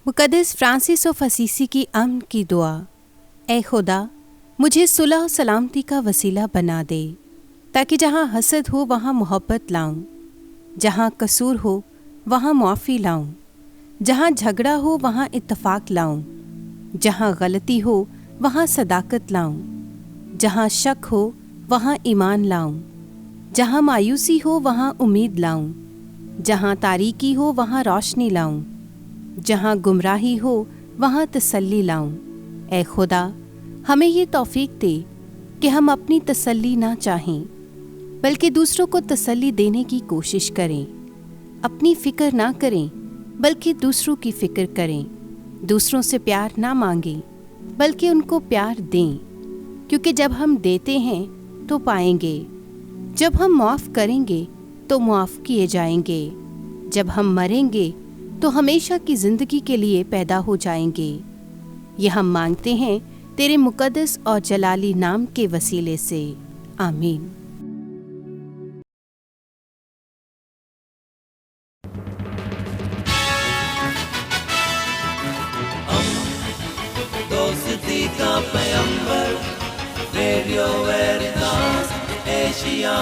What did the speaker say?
مقدس Francis of اسیسی کی امن کی دعا۔ اے خدا، مجھے صلح و سلامتی کا وسیلہ بنا دے، تاکہ جہاں حسد ہو وہاں محبت لاؤں، جہاں قصور ہو وہاں معافی لاؤں، جہاں جھگڑا ہو وہاں اتفاق لاؤں، جہاں غلطی ہو وہاں صداقت لاؤں، جہاں شک ہو وہاں ایمان لاؤں، جہاں مایوسی ہو وہاں امید لاؤں، جہاں تاریکی ہو وہاں روشنی لاؤں، جہاں گمراہی ہو وہاں تسلی لاؤں۔ اے خدا، ہمیں یہ توفیق دے کہ ہم اپنی تسلی نہ چاہیں بلکہ دوسروں کو تسلی دینے کی کوشش کریں، اپنی فکر نہ کریں بلکہ دوسروں کی فکر کریں، دوسروں سے پیار نہ مانگیں بلکہ ان کو پیار دیں، کیونکہ جب ہم دیتے ہیں تو پائیں گے، جب ہم معاف کریں گے تو معاف کیے جائیں گے، جب ہم مریں گے تو ہمیشہ کی زندگی کے لیے پیدا ہو جائیں گے۔ یہ ہم مانگتے ہیں تیرے مقدس اور جلالی نام کے وسیلے سے، آمین۔ دوستی کا پیمبر، ریڈیو ویریتاس ایشیا۔